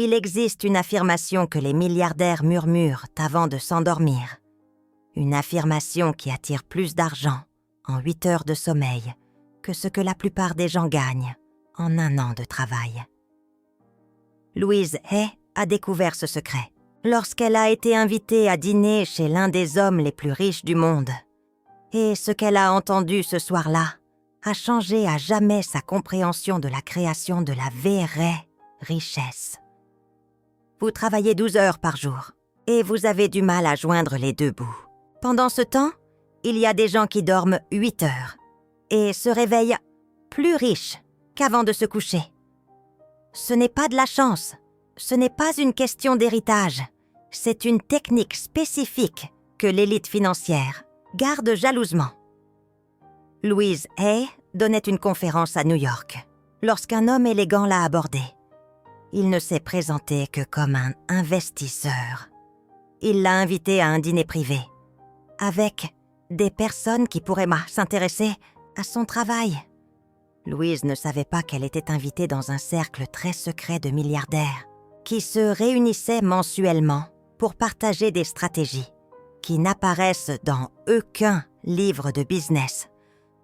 Il existe une affirmation que les milliardaires murmurent avant de s'endormir. Une affirmation qui attire plus d'argent en 8 heures de sommeil que ce que la plupart des gens gagnent en 1 an de travail. Louise Hay a découvert ce secret lorsqu'elle a été invitée à dîner chez l'un des hommes les plus riches du monde. Et ce qu'elle a entendu ce soir-là a changé à jamais sa compréhension de la création de la vraie richesse. Vous travaillez 12 heures par jour et vous avez du mal à joindre les 2 bouts. Pendant ce temps, il y a des gens qui dorment 8 heures et se réveillent plus riches qu'avant de se coucher. Ce n'est pas de la chance, ce n'est pas une question d'héritage, c'est une technique spécifique que l'élite financière garde jalousement. Louise Hay donnait une conférence à New York lorsqu'un homme élégant l'a abordée. Il ne s'est présenté que comme un investisseur. Il l'a invité à un dîner privé, avec des personnes qui pourraient s'intéresser à son travail. Louise ne savait pas qu'elle était invitée dans un cercle très secret de milliardaires qui se réunissaient mensuellement pour partager des stratégies qui n'apparaissent dans aucun livre de business.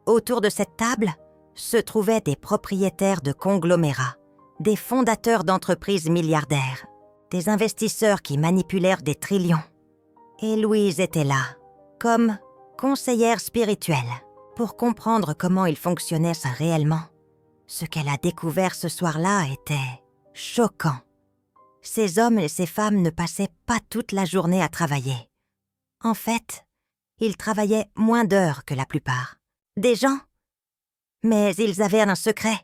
Autour de cette table se trouvaient des propriétaires de conglomérats, des fondateurs d'entreprises milliardaires, des investisseurs qui manipulèrent des trillions. Et Louise était là, comme conseillère spirituelle, pour comprendre comment il fonctionnait ça réellement. Ce qu'elle a découvert ce soir-là était choquant. Ces hommes et ces femmes ne passaient pas toute la journée à travailler. En fait, ils travaillaient moins d'heures que la plupart. Des gens, mais ils avaient un secret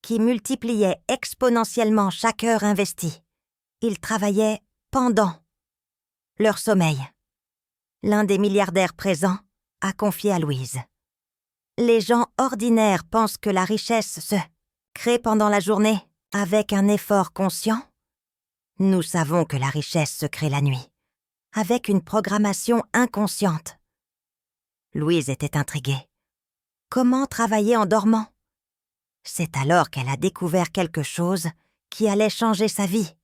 qui multipliait exponentiellement chaque heure investie. Ils travaillaient pendant leur sommeil. L'un des milliardaires présents a confié à Louise. Les gens ordinaires pensent que la richesse se crée pendant la journée avec un effort conscient. Nous savons que la richesse se crée la nuit, avec une programmation inconsciente. Louise était intriguée. Comment travailler en dormant? C'est alors qu'elle a découvert quelque chose qui allait changer sa vie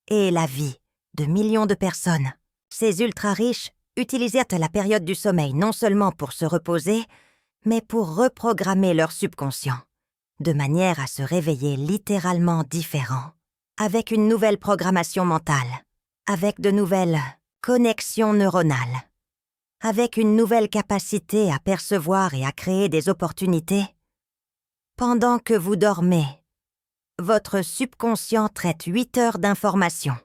et la vie de millions de personnes. Ces ultra-riches utilisèrent la période du sommeil non seulement pour se reposer, mais pour reprogrammer leur subconscient, de manière à se réveiller littéralement différents, avec une nouvelle programmation mentale, avec de nouvelles connexions neuronales, avec une nouvelle capacité à percevoir et à créer des opportunités. Pendant que vous dormez, votre subconscient traite 8 heures d'informations.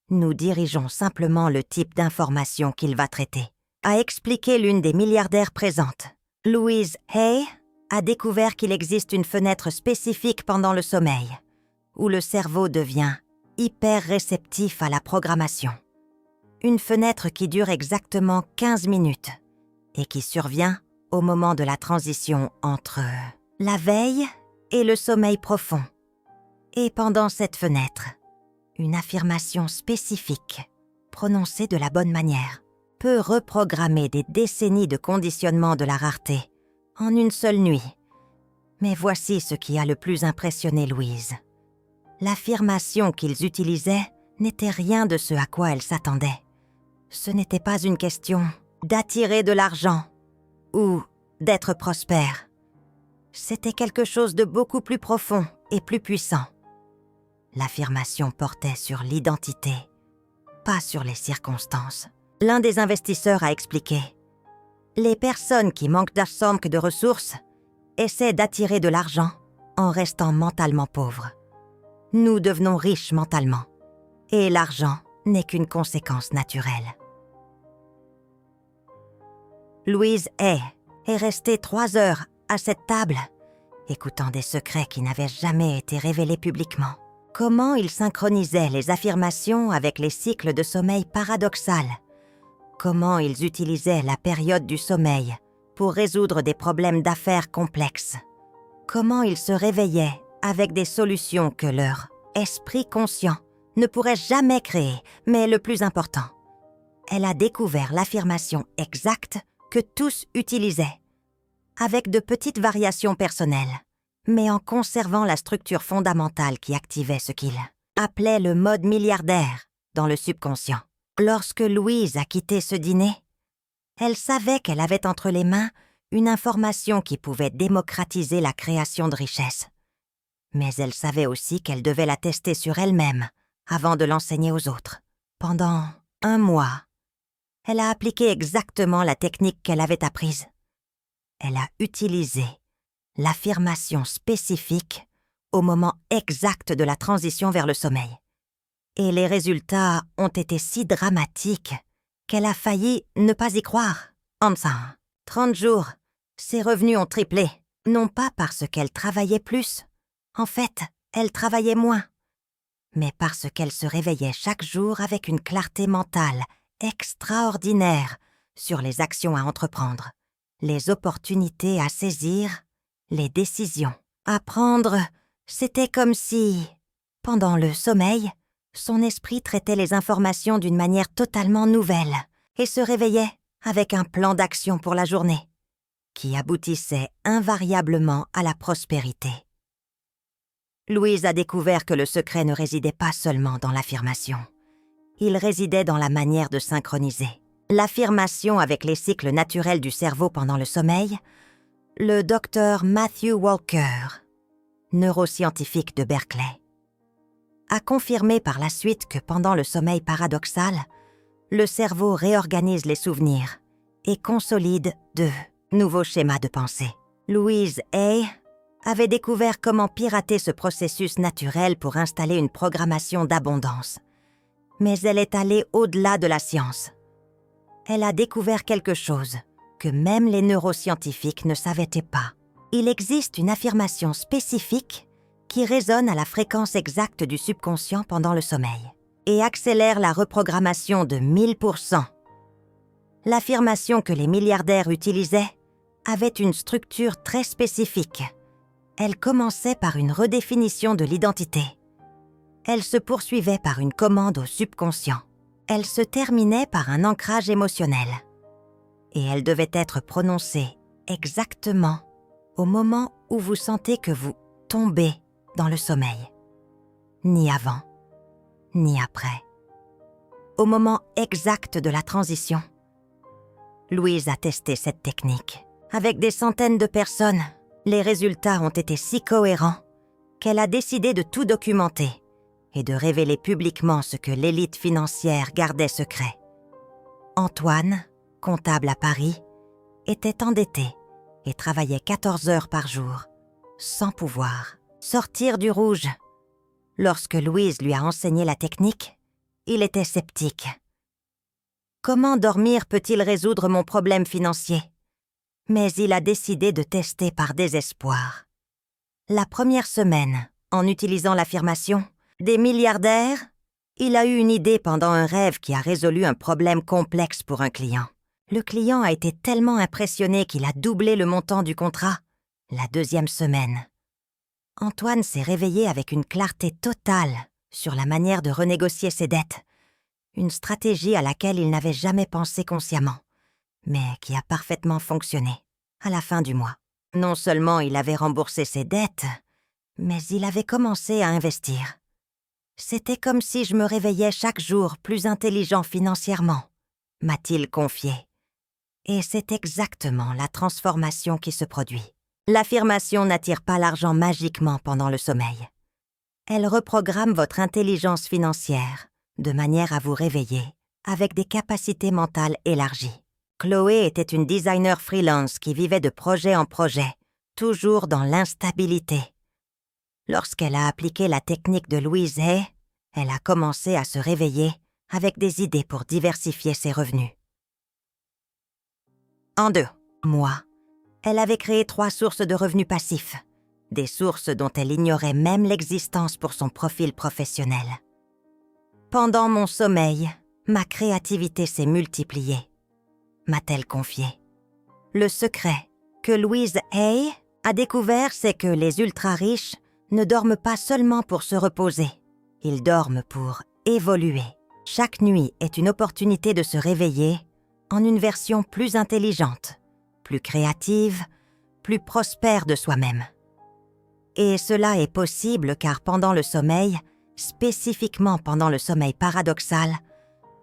Nous dirigeons simplement le type d'information qu'il va traiter, a expliqué l'une des milliardaires présentes. Louise Hay a découvert qu'il existe une fenêtre spécifique pendant le sommeil, où le cerveau devient hyper réceptif à la programmation. Une fenêtre qui dure exactement 15 minutes et qui survient au moment de la transition entre la veille et le sommeil profond. Et pendant cette fenêtre, une affirmation spécifique, prononcée de la bonne manière, peut reprogrammer des décennies de conditionnement de la rareté en une seule nuit. Mais voici ce qui a le plus impressionné Louise. L'affirmation qu'ils utilisaient n'était rien de ce à quoi elle s'attendait. Ce n'était pas une question d'attirer de l'argent ou d'être prospère. C'était quelque chose de beaucoup plus profond et plus puissant. L'affirmation portait sur l'identité, pas sur les circonstances. L'un des investisseurs a expliqué « Les personnes qui manquent de ressources essaient d'attirer de l'argent en restant mentalement pauvres. Nous devenons riches mentalement, et l'argent n'est qu'une conséquence naturelle. » Louise Hay est restée 3 heures à cette table, écoutant des secrets qui n'avaient jamais été révélés publiquement. Comment ils synchronisaient les affirmations avec les cycles de sommeil paradoxal. Comment ils utilisaient la période du sommeil pour résoudre des problèmes d'affaires complexes. Comment ils se réveillaient avec des solutions que leur esprit conscient ne pourrait jamais créer, mais le plus important, elle a découvert l'affirmation exacte que tous utilisaient, avec de petites variations personnelles, mais en conservant la structure fondamentale qui activait ce qu'ils appelait le mode milliardaire dans le subconscient. Lorsque Louise a quitté ce dîner, elle savait qu'elle avait entre les mains une information qui pouvait démocratiser la création de richesses. Mais elle savait aussi qu'elle devait la tester sur elle-même avant de l'enseigner aux autres. Pendant 1 mois, elle a appliqué exactement la technique qu'elle avait apprise. Elle a utilisé l'affirmation spécifique au moment exact de la transition vers le sommeil. Et les résultats ont été si dramatiques qu'elle a failli ne pas y croire. En 30 jours, ses revenus ont triplé, non pas parce qu'elle travaillait plus. En fait, elle travaillait moins, mais parce qu'elle se réveillait chaque jour avec une clarté mentale extraordinaire sur les actions à entreprendre, les opportunités à saisir, les décisions à prendre. C'était comme si, pendant le sommeil, son esprit traitait les informations d'une manière totalement nouvelle et se réveillait avec un plan d'action pour la journée, qui aboutissait invariablement à la prospérité. Louise a découvert que le secret ne résidait pas seulement dans l'affirmation. Il résidait dans la manière de synchroniser l'affirmation avec les cycles naturels du cerveau pendant le sommeil. Le docteur Matthew Walker, neuroscientifique de Berkeley, a confirmé par la suite que pendant le sommeil paradoxal, le cerveau réorganise les souvenirs et consolide de nouveaux schémas de pensée. Louise Hay avait découvert comment pirater ce processus naturel pour installer une programmation d'abondance. Mais elle est allée au-delà de la science. Elle a découvert quelque chose que même les neuroscientifiques ne savaient pas. Il existe une affirmation spécifique qui résonne à la fréquence exacte du subconscient pendant le sommeil et accélère la reprogrammation de 1000%. L'affirmation que les milliardaires utilisaient avait une structure très spécifique. Elle commençait par une redéfinition de l'identité. Elle se poursuivait par une commande au subconscient. Elle se terminait par un ancrage émotionnel. Et elle devait être prononcée exactement au moment où vous sentez que vous tombez dans le sommeil. Ni avant, ni après. Au moment exact de la transition. Louise a testé cette technique. Avec des centaines de personnes, les résultats ont été si cohérents qu'elle a décidé de tout documenter et de révéler publiquement ce que l'élite financière gardait secret. Antoine, comptable à Paris, était endetté et travaillait 14 heures par jour, sans pouvoir sortir du rouge. Lorsque Louise lui a enseigné la technique, il était sceptique. « Comment dormir peut-il résoudre mon problème financier ?» Mais il a décidé de tester par désespoir. La première semaine, en utilisant l'affirmation « des milliardaires », il a eu une idée pendant un rêve qui a résolu un problème complexe pour un client. Le client a été tellement impressionné qu'il a doublé le montant du contrat. La deuxième semaine, Antoine s'est réveillé avec une clarté totale sur la manière de renégocier ses dettes, une stratégie à laquelle il n'avait jamais pensé consciemment, mais qui a parfaitement fonctionné à la fin du mois. Non seulement il avait remboursé ses dettes, mais il avait commencé à investir. C'était comme si je me réveillais chaque jour plus intelligent financièrement, m'a-t-il confié. Et c'est exactement la transformation qui se produit. L'affirmation n'attire pas l'argent magiquement pendant le sommeil. Elle reprogramme votre intelligence financière de manière à vous réveiller avec des capacités mentales élargies. Chloé était une designer freelance qui vivait de projet en projet, toujours dans l'instabilité. Lorsqu'elle a appliqué la technique de Louise Hay, elle a commencé à se réveiller avec des idées pour diversifier ses revenus. En 2 mois, elle avait créé 3 sources de revenus passifs, des sources dont elle ignorait même l'existence pour son profil professionnel. Pendant mon sommeil, ma créativité s'est multipliée, m'a-t-elle confié. Le secret que Louise Hay a découvert, c'est que les ultra-riches ne dorment pas seulement pour se reposer, ils dorment pour évoluer. Chaque nuit est une opportunité de se réveiller en une version plus intelligente, plus créative, plus prospère de soi-même. Et cela est possible car pendant le sommeil, spécifiquement pendant le sommeil paradoxal,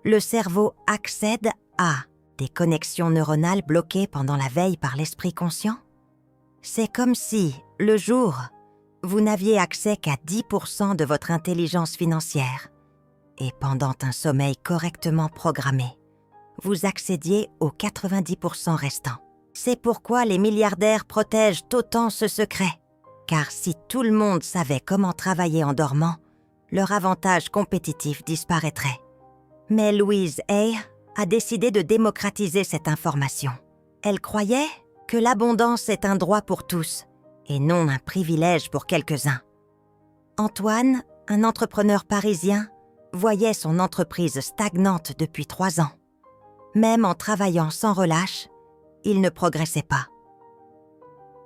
le cerveau accède à des connexions neuronales bloquées pendant la veille par l'esprit conscient. C'est comme si, le jour, vous n'aviez accès qu'à 10% de votre intelligence financière et pendant un sommeil correctement programmé, vous accédiez aux 90% restants. C'est pourquoi les milliardaires protègent autant ce secret, car si tout le monde savait comment travailler en dormant, leur avantage compétitif disparaîtrait. Mais Louise Hay a décidé de démocratiser cette information. Elle croyait que l'abondance est un droit pour tous et non un privilège pour quelques-uns. Antoine, un entrepreneur parisien, voyait son entreprise stagnante depuis 3 ans. Même en travaillant sans relâche, il ne progressait pas.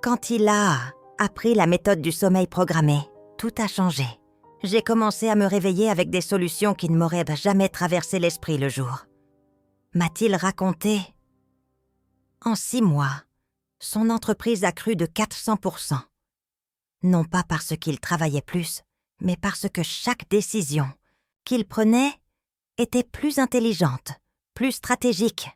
Quand il a appris la méthode du sommeil programmé, tout a changé. J'ai commencé à me réveiller avec des solutions qui ne m'auraient jamais traversé l'esprit le jour. M'a-t-il raconté? En 6 mois, son entreprise a cru de 400%. Non pas parce qu'il travaillait plus, mais parce que chaque décision qu'il prenait était plus intelligente, plus stratégique.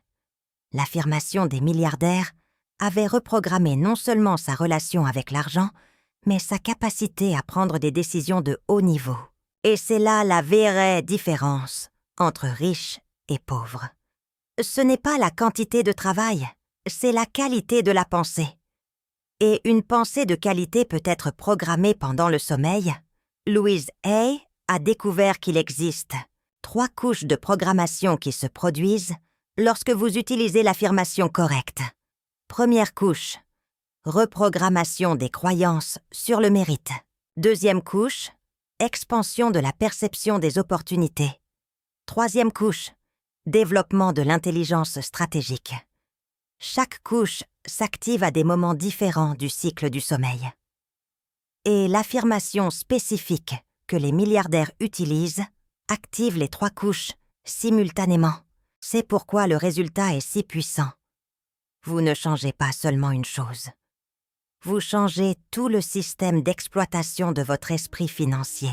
L'affirmation des milliardaires avait reprogrammé non seulement sa relation avec l'argent, mais sa capacité à prendre des décisions de haut niveau. Et c'est là la vraie différence entre riches et pauvres. Ce n'est pas la quantité de travail, c'est la qualité de la pensée. Et une pensée de qualité peut être programmée pendant le sommeil. Louise Hay a découvert qu'il existe 3 couches de programmation qui se produisent lorsque vous utilisez l'affirmation correcte. Première couche, reprogrammation des croyances sur le mérite. Deuxième couche, expansion de la perception des opportunités. Troisième couche, développement de l'intelligence stratégique. Chaque couche s'active à des moments différents du cycle du sommeil. Et l'affirmation spécifique que les milliardaires utilisent active les 3 couches simultanément. C'est pourquoi le résultat est si puissant. Vous ne changez pas seulement une chose. Vous changez tout le système d'exploitation de votre esprit financier.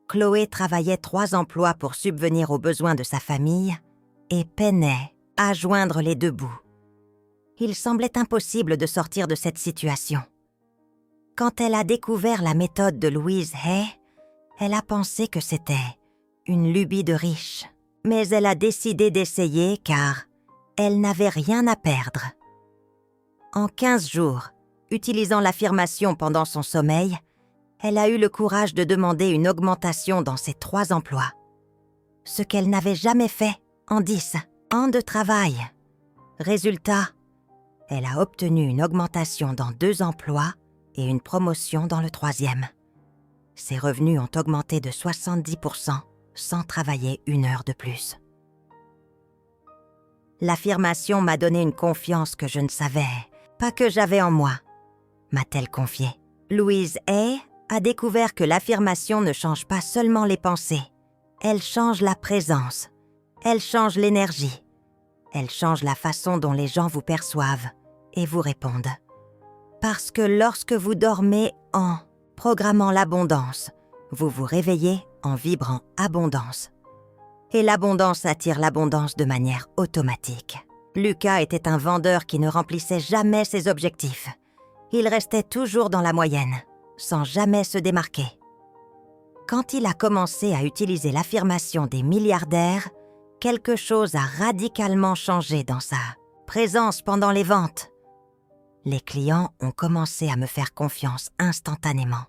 Chloé travaillait 3 emplois pour subvenir aux besoins de sa famille et peinait à joindre les 2 bouts. Il semblait impossible de sortir de cette situation. Quand elle a découvert la méthode de Louise Hay, elle a pensé que c'était une lubie de riche. Mais elle a décidé d'essayer car elle n'avait rien à perdre. En 15 jours, utilisant l'affirmation pendant son sommeil, elle a eu le courage de demander une augmentation dans ses 3 emplois. Ce qu'elle n'avait jamais fait en 10 ans de travail. Résultat, elle a obtenu une augmentation dans 2 emplois et une promotion dans le 3e. Ses revenus ont augmenté de 70% sans travailler 1 heure de plus. L'affirmation m'a donné une confiance que je ne savais pas que j'avais en moi, m'a-t-elle confié. Louise Hay a découvert que l'affirmation ne change pas seulement les pensées, elle change la présence, elle change l'énergie, elle change la façon dont les gens vous perçoivent et vous répondent. Parce que lorsque vous dormez en programmant l'abondance, vous vous réveillez en vibrant abondance. Et l'abondance attire l'abondance de manière automatique. Lucas était un vendeur qui ne remplissait jamais ses objectifs. Il restait toujours dans la moyenne, sans jamais se démarquer. Quand il a commencé à utiliser l'affirmation des milliardaires, quelque chose a radicalement changé dans sa présence pendant les ventes. Les clients ont commencé à me faire confiance instantanément.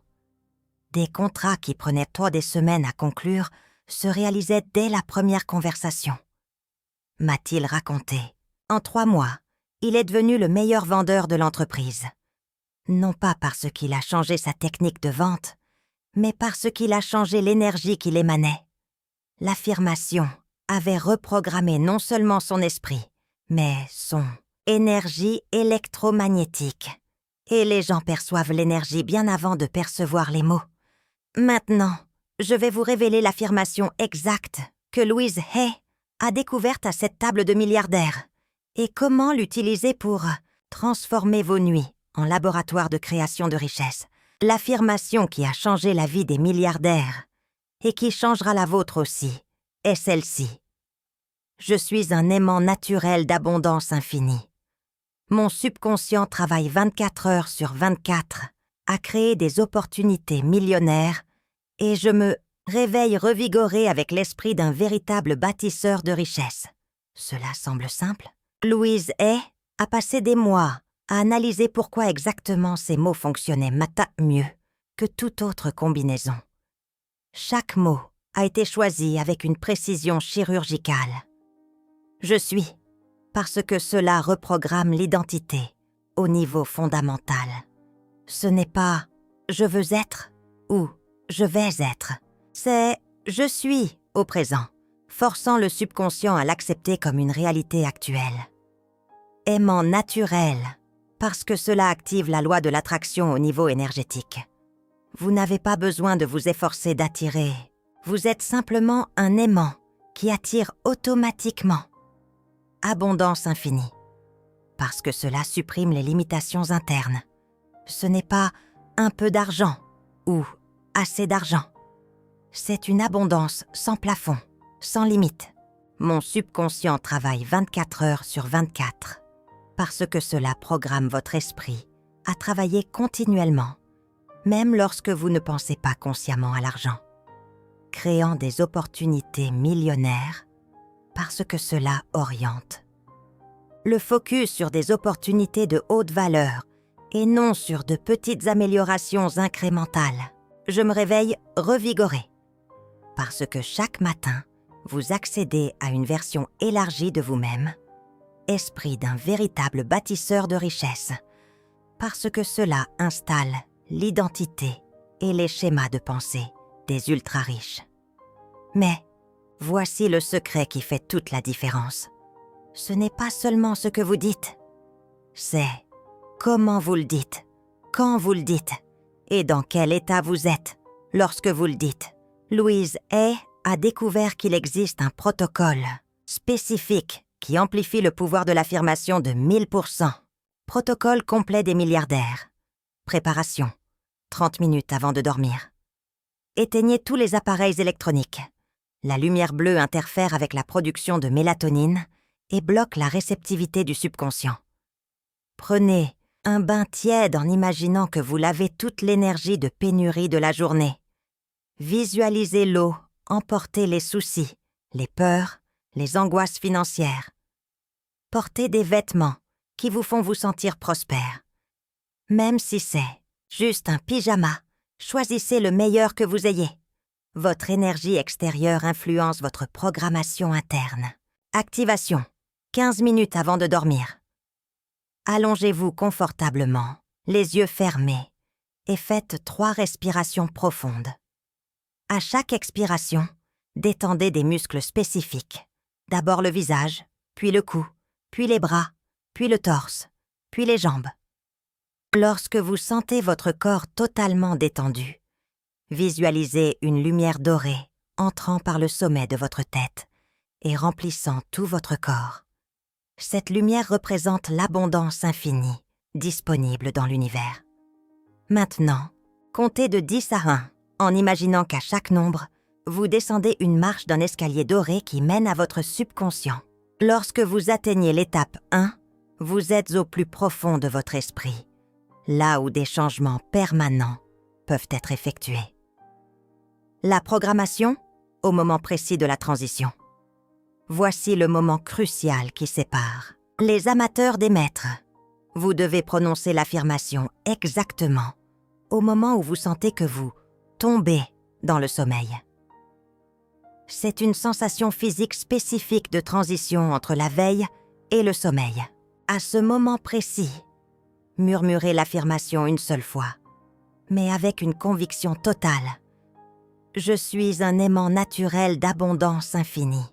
Des contrats qui prenaient des semaines à conclure se réalisaient dès la première conversation. M'a-t-il raconté. En 3 mois, il est devenu le meilleur vendeur de l'entreprise. Non pas parce qu'il a changé sa technique de vente, mais parce qu'il a changé l'énergie qu'il émanait. L'affirmation avait reprogrammé non seulement son esprit, mais son énergie électromagnétique. Et les gens perçoivent l'énergie bien avant de percevoir les mots. Maintenant, je vais vous révéler l'affirmation exacte que Louise Hay a découverte à cette table de milliardaires et comment l'utiliser pour transformer vos nuits en laboratoire de création de richesse. L'affirmation qui a changé la vie des milliardaires et qui changera la vôtre aussi est celle-ci. Je suis un aimant naturel d'abondance infinie. Mon subconscient travaille 24 heures sur 24 à créer des opportunités millionnaires et je me réveille revigoré avec l'esprit d'un véritable bâtisseur de richesses. Cela semble simple. Louise Hay a passé des mois à analyser pourquoi exactement ces mots fonctionnaient mieux que toute autre combinaison. Chaque mot a été choisi avec une précision chirurgicale. Je suis, parce que cela reprogramme l'identité au niveau fondamental. Ce n'est pas « je veux être » ou « je vais être ». C'est « je suis » au présent, forçant le subconscient à l'accepter comme une réalité actuelle. Aimant naturel, parce que cela active la loi de l'attraction au niveau énergétique. Vous n'avez pas besoin de vous efforcer d'attirer. Vous êtes simplement un aimant qui attire automatiquement. Abondance infinie. Parce que cela supprime les limitations internes. Ce n'est pas un peu d'argent ou assez d'argent. C'est une abondance sans plafond, sans limite. Mon subconscient travaille 24 heures sur 24 parce que cela programme votre esprit à travailler continuellement, même lorsque vous ne pensez pas consciemment à l'argent, créant des opportunités millionnaires parce que cela oriente. Le focus sur des opportunités de haute valeur et non sur de petites améliorations incrémentales. Je me réveille revigoré parce que chaque matin, vous accédez à une version élargie de vous-même, esprit d'un véritable bâtisseur de richesses, parce que cela installe l'identité et les schémas de pensée des ultra-riches. Mais voici le secret qui fait toute la différence. Ce n'est pas seulement ce que vous dites, c'est comment vous le dites, quand vous le dites et dans quel état vous êtes lorsque vous le dites. Louise Hay a découvert qu'il existe un protocole spécifique qui amplifie le pouvoir de l'affirmation de 1000%. Protocole complet des milliardaires. Préparation. 30 minutes avant de dormir. Éteignez tous les appareils électroniques. La lumière bleue interfère avec la production de mélatonine et bloque la réceptivité du subconscient. Prenez un bain tiède en imaginant que vous lavez toute l'énergie de pénurie de la journée. Visualisez l'eau emporter les soucis, les peurs, les angoisses financières. Portez des vêtements qui vous font vous sentir prospère. Même si c'est juste un pyjama, choisissez le meilleur que vous ayez. Votre énergie extérieure influence votre programmation interne. Activation. 15 minutes avant de dormir. Allongez-vous confortablement, les yeux fermés, et faites 3 respirations profondes. À chaque expiration, détendez des muscles spécifiques. D'abord le visage, puis le cou, puis les bras, puis le torse, puis les jambes. Lorsque vous sentez votre corps totalement détendu, visualisez une lumière dorée entrant par le sommet de votre tête et remplissant tout votre corps. Cette lumière représente l'abondance infinie disponible dans l'univers. Maintenant, comptez de 10 à 1 en imaginant qu'à chaque nombre, vous descendez une marche d'un escalier doré qui mène à votre subconscient. Lorsque vous atteignez l'étape 1, vous êtes au plus profond de votre esprit, là où des changements permanents peuvent être effectués. La programmation, au moment précis de la transition. Voici le moment crucial qui sépare les amateurs des maîtres. Vous devez prononcer l'affirmation exactement au moment où vous sentez que vous tombez dans le sommeil. C'est une sensation physique spécifique de transition entre la veille et le sommeil. À ce moment précis, murmurez l'affirmation une seule fois, mais avec une conviction totale. Je suis un aimant naturel d'abondance infinie.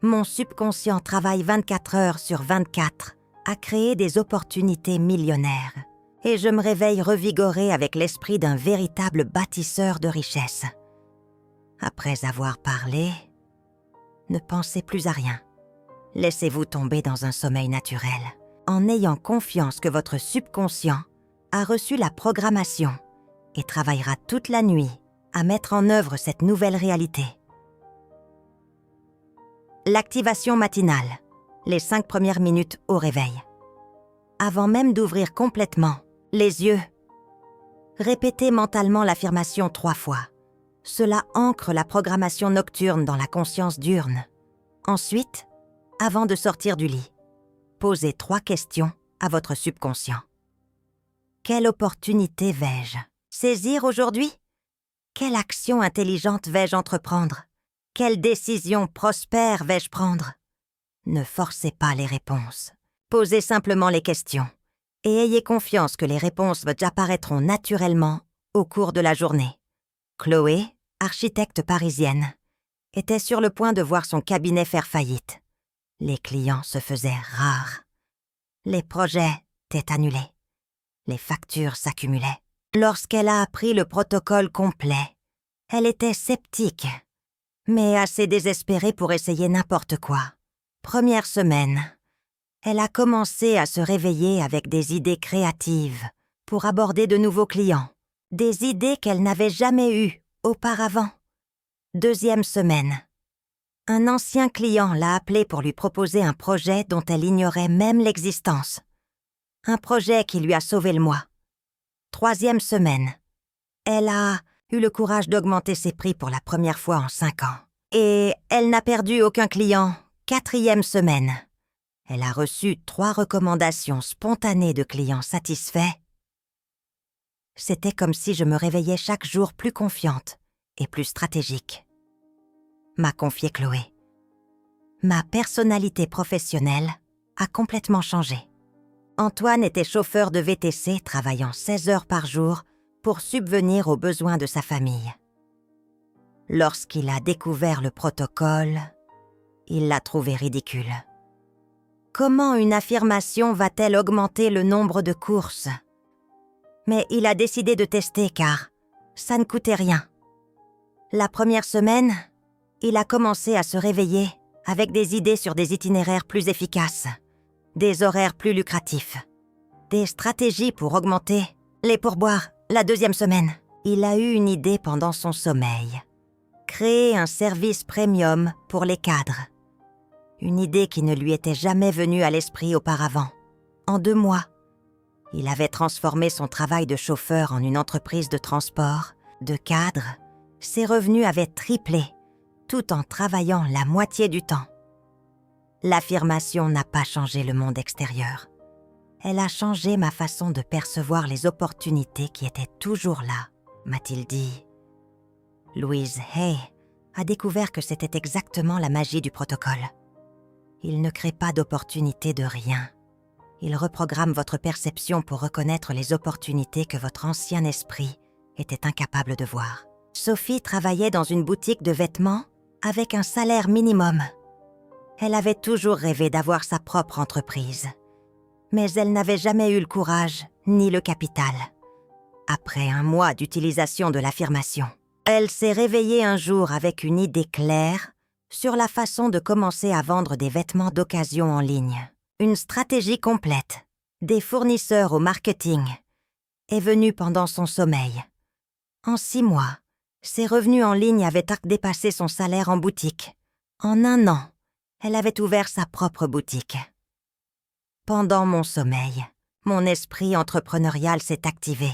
Mon subconscient travaille 24 heures sur 24 à créer des opportunités millionnaires. Et je me réveille revigoré avec l'esprit d'un véritable bâtisseur de richesses. Après avoir parlé, ne pensez plus à rien. Laissez-vous tomber dans un sommeil naturel, en ayant confiance que votre subconscient a reçu la programmation et travaillera toute la nuit à mettre en œuvre cette nouvelle réalité. L'activation matinale, les 5 premières minutes au réveil. Avant même d'ouvrir complètement les yeux, répétez mentalement l'affirmation 3 fois. Cela ancre la programmation nocturne dans la conscience diurne. Ensuite, avant de sortir du lit, posez 3 questions à votre subconscient. Quelle opportunité vais-je saisir aujourd'hui? Quelle action intelligente vais-je entreprendre? Quelle décision prospère vais-je prendre? Ne forcez pas les réponses. Posez simplement les questions et ayez confiance que les réponses vous apparaîtront naturellement au cours de la journée. Chloé, architecte parisienne, était sur le point de voir son cabinet faire faillite. Les clients se faisaient rares. Les projets étaient annulés. Les factures s'accumulaient. Lorsqu'elle a appris le protocole complet, elle était sceptique, mais assez désespérée pour essayer n'importe quoi. Première semaine, elle a commencé à se réveiller avec des idées créatives pour aborder de nouveaux clients, des idées qu'elle n'avait jamais eues auparavant. Deuxième semaine, un ancien client l'a appelée pour lui proposer un projet dont elle ignorait même l'existence. Un projet qui lui a sauvé le mois. Troisième semaine, elle a eu le courage d'augmenter ses prix pour la première fois en 5 ans. Et elle n'a perdu aucun client. Quatrième semaine, elle a reçu 3 recommandations spontanées de clients satisfaits. C'était comme si je me réveillais chaque jour plus confiante et plus stratégique. M'a confié Chloé. Ma personnalité professionnelle a complètement changé. Antoine était chauffeur de VTC travaillant 16 heures par jour pour subvenir aux besoins de sa famille. Lorsqu'il a découvert le protocole, il l'a trouvé ridicule. Comment une affirmation va-t-elle augmenter le nombre de courses? Mais il a décidé de tester car ça ne coûtait rien. La première semaine, il a commencé à se réveiller avec des idées sur des itinéraires plus efficaces, des horaires plus lucratifs, des stratégies pour augmenter les pourboires. La deuxième semaine, il a eu une idée pendant son sommeil. Créer un service premium pour les cadres. Une idée qui ne lui était jamais venue à l'esprit auparavant. En 2 mois, il avait transformé son travail de chauffeur en une entreprise de transport, de cadre. Ses revenus avaient triplé, tout en travaillant la moitié du temps. L'affirmation n'a pas changé le monde extérieur. Elle a changé ma façon de percevoir les opportunités qui étaient toujours là, m'a-t-il dit. Louise Hay a découvert que c'était exactement la magie du protocole. Il ne crée pas d'opportunités de rien. Il reprogramme votre perception pour reconnaître les opportunités que votre ancien esprit était incapable de voir. Sophie travaillait dans une boutique de vêtements avec un salaire minimum. Elle avait toujours rêvé d'avoir sa propre entreprise. Mais elle n'avait jamais eu le courage ni le capital. Après 1 mois d'utilisation de l'affirmation, elle s'est réveillée un jour avec une idée claire sur la façon de commencer à vendre des vêtements d'occasion en ligne. Une stratégie complète, des fournisseurs au marketing, est venue pendant son sommeil. En 6 mois, ses revenus en ligne avaient dépassé son salaire en boutique. En 1 an, elle avait ouvert sa propre boutique. Pendant mon sommeil, mon esprit entrepreneurial s'est activé.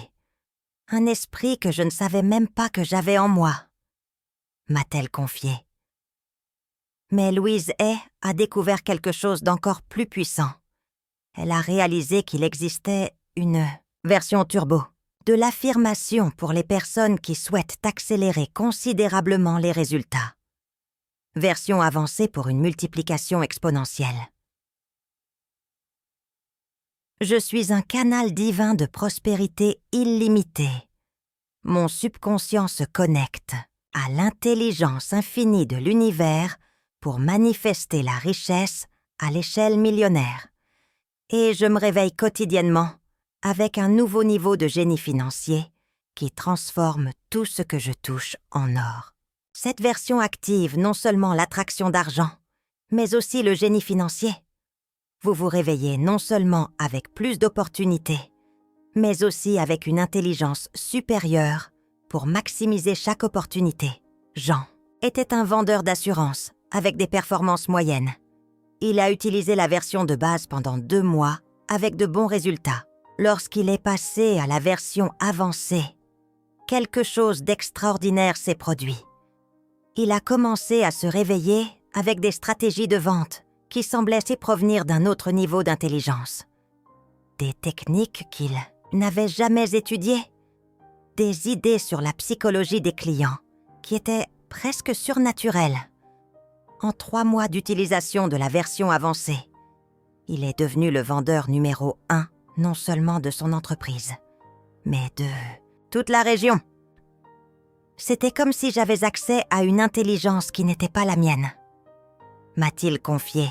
Un esprit que je ne savais même pas que j'avais en moi, m'a-t-elle confié. Mais Louise Hay a découvert quelque chose d'encore plus puissant. Elle a réalisé qu'il existait une version turbo de l'affirmation pour les personnes qui souhaitent accélérer considérablement les résultats. Version avancée pour une multiplication exponentielle. Je suis un canal divin de prospérité illimitée. Mon subconscient se connecte à l'intelligence infinie de l'univers pour manifester la richesse à l'échelle millionnaire. Et je me réveille quotidiennement avec un nouveau niveau de génie financier qui transforme tout ce que je touche en or. Cette version active non seulement l'attraction d'argent, mais aussi le génie financier. Vous vous réveillez non seulement avec plus d'opportunités, mais aussi avec une intelligence supérieure pour maximiser chaque opportunité. Jean était un vendeur d'assurance avec des performances moyennes. Il a utilisé la version de base pendant 2 mois avec de bons résultats. Lorsqu'il est passé à la version avancée, quelque chose d'extraordinaire s'est produit. Il a commencé à se réveiller avec des stratégies de vente qui semblaient provenir d'un autre niveau d'intelligence. Des techniques qu'il n'avait jamais étudiées. Des idées sur la psychologie des clients qui étaient presque surnaturelles. En 3 mois d'utilisation de la version avancée, il est devenu le vendeur numéro 1, non seulement de son entreprise, mais de toute la région. C'était comme si j'avais accès à une intelligence qui n'était pas la mienne, m'a-t-il confié.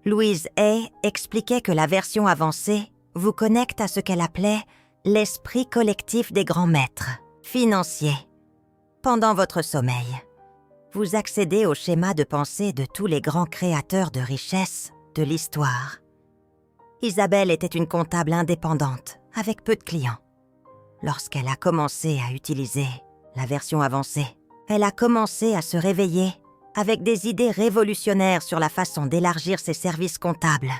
Louise Hay expliquait que la version avancée vous connecte à ce qu'elle appelait l'esprit collectif des grands maîtres financiers. Pendant votre sommeil, vous accédez au schéma de pensée de tous les grands créateurs de richesse de l'histoire. Isabelle était une comptable indépendante, avec peu de clients. Lorsqu'elle a commencé à utiliser la version avancée, elle a commencé à se réveiller avec des idées révolutionnaires sur la façon d'élargir ses services comptables.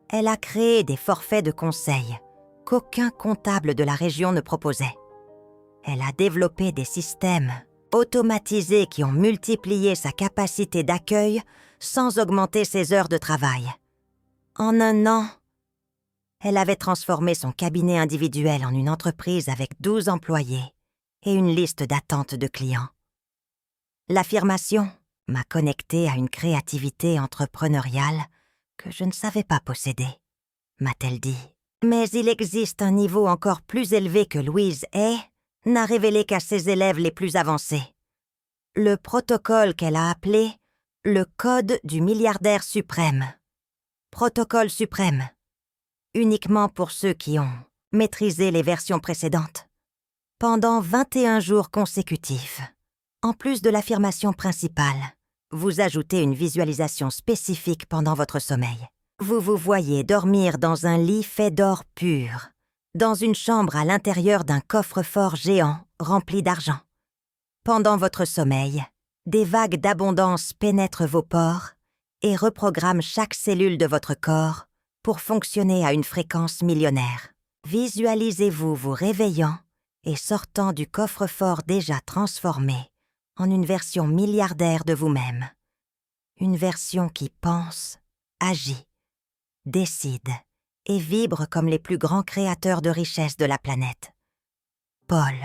Elle a créé des forfaits de conseil qu'aucun comptable de la région ne proposait. Elle a développé des systèmes automatisés qui ont multiplié sa capacité d'accueil sans augmenter ses heures de travail. En 1 an, elle avait transformé son cabinet individuel en une entreprise avec 12 employés et une liste d'attente de clients. L'affirmation m'a connectée à une créativité entrepreneuriale que je ne savais pas posséder, m'a-t-elle dit. Mais il existe un niveau encore plus élevé que Louise Hay n'a révélé qu'à ses élèves les plus avancés. Le protocole qu'elle a appelé le Code du milliardaire suprême. Protocole suprême. Uniquement pour ceux qui ont maîtrisé les versions précédentes. Pendant 21 jours consécutifs, en plus de l'affirmation principale, vous ajoutez une visualisation spécifique pendant votre sommeil. Vous vous voyez dormir dans un lit fait d'or pur, dans une chambre à l'intérieur d'un coffre-fort géant rempli d'argent. Pendant votre sommeil, des vagues d'abondance pénètrent vos pores et reprogramment chaque cellule de votre corps pour fonctionner à une fréquence millionnaire. Visualisez-vous vous réveillant et sortant du coffre-fort déjà transformé en une version milliardaire de vous-même. Une version qui pense, agit, décide et vibre comme les plus grands créateurs de richesse de la planète. Paul,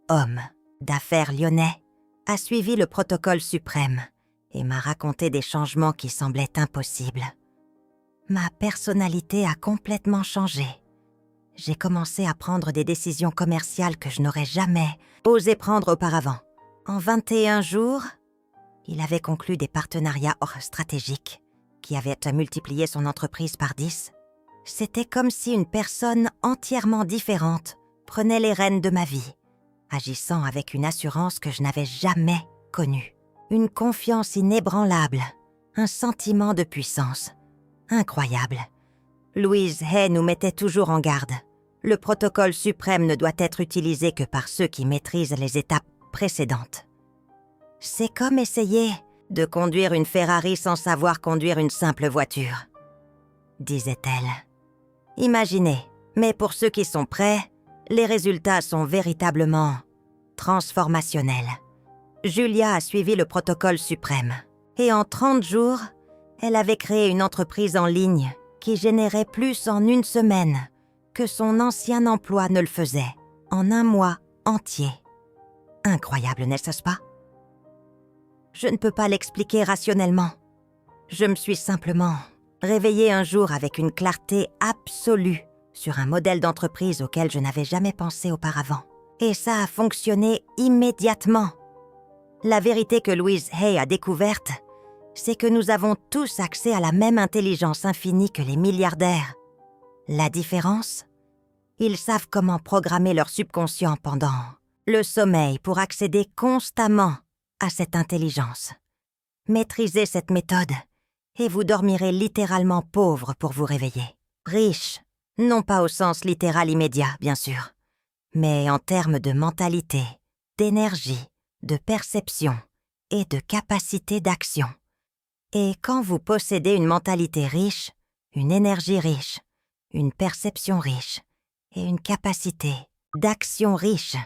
homme d'affaires lyonnais, a suivi le protocole suprême et m'a raconté des changements qui semblaient impossibles. Ma personnalité a complètement changé. J'ai commencé à prendre des décisions commerciales que je n'aurais jamais osé prendre auparavant. En 21 jours, il avait conclu des partenariats stratégiques qui avaient multiplié son entreprise par 10. C'était comme si une personne entièrement différente prenait les rênes de ma vie, agissant avec une assurance que je n'avais jamais connue. Une confiance inébranlable, un sentiment de puissance. Incroyable. Louise Hay nous mettait toujours en garde. Le protocole suprême ne doit être utilisé que par ceux qui maîtrisent les étapes précédentes. C'est comme essayer de conduire une Ferrari sans savoir conduire une simple voiture, disait-elle. Imaginez, mais pour ceux qui sont prêts, les résultats sont véritablement transformationnels. Julia a suivi le protocole suprême et en 30 jours, elle avait créé une entreprise en ligne qui générait plus en 1 semaine que son ancien emploi ne le faisait en 1 mois entier. Incroyable, n'est-ce pas? Je ne peux pas l'expliquer rationnellement. Je me suis simplement réveillée un jour avec une clarté absolue sur un modèle d'entreprise auquel je n'avais jamais pensé auparavant. Et ça a fonctionné immédiatement. La vérité que Louise Hay a découverte, c'est que nous avons tous accès à la même intelligence infinie que les milliardaires. La différence? Ils savent comment programmer leur subconscient pendant le sommeil pour accéder constamment à cette intelligence. Maîtrisez cette méthode et vous dormirez littéralement pauvre pour vous réveiller. Riche, Non pas au sens littéral immédiat, bien sûr, mais en termes de mentalité, d'énergie, de perception et de capacité d'action. Et quand vous possédez une mentalité riche, une énergie riche, une perception riche et une capacité d'action riche,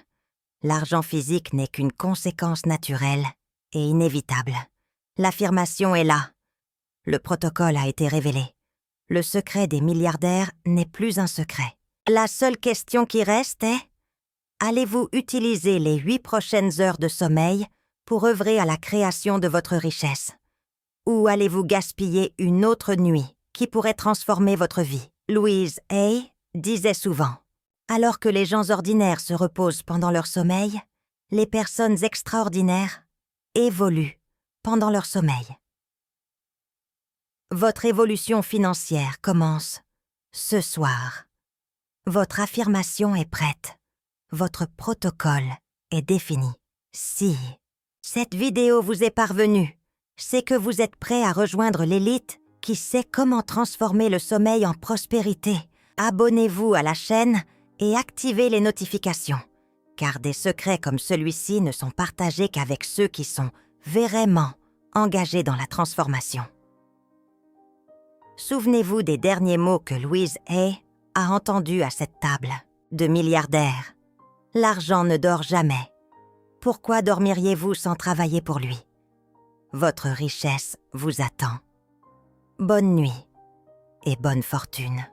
l'argent physique n'est qu'une conséquence naturelle et inévitable. L'affirmation est là. Le protocole a été révélé. Le secret des milliardaires n'est plus un secret. La seule question qui reste est: allez-vous utiliser les 8 prochaines heures de sommeil pour œuvrer à la création de votre richesse? Ou allez-vous gaspiller une autre nuit qui pourrait transformer votre vie? Louise Hay disait souvent: alors que les gens ordinaires se reposent pendant leur sommeil, les personnes extraordinaires évoluent pendant leur sommeil. Votre évolution financière commence ce soir. Votre affirmation est prête. Votre protocole est défini. Si cette vidéo vous est parvenue, c'est que vous êtes prêt à rejoindre l'élite qui sait comment transformer le sommeil en prospérité. Abonnez-vous à la chaîne et activez les notifications, car des secrets comme celui-ci ne sont partagés qu'avec ceux qui sont vraiment engagés dans la transformation. Souvenez-vous des derniers mots que Louise Hay a entendus à cette table de milliardaire. L'argent ne dort jamais. Pourquoi dormiriez-vous sans travailler pour lui? Votre richesse vous attend. Bonne nuit et bonne fortune.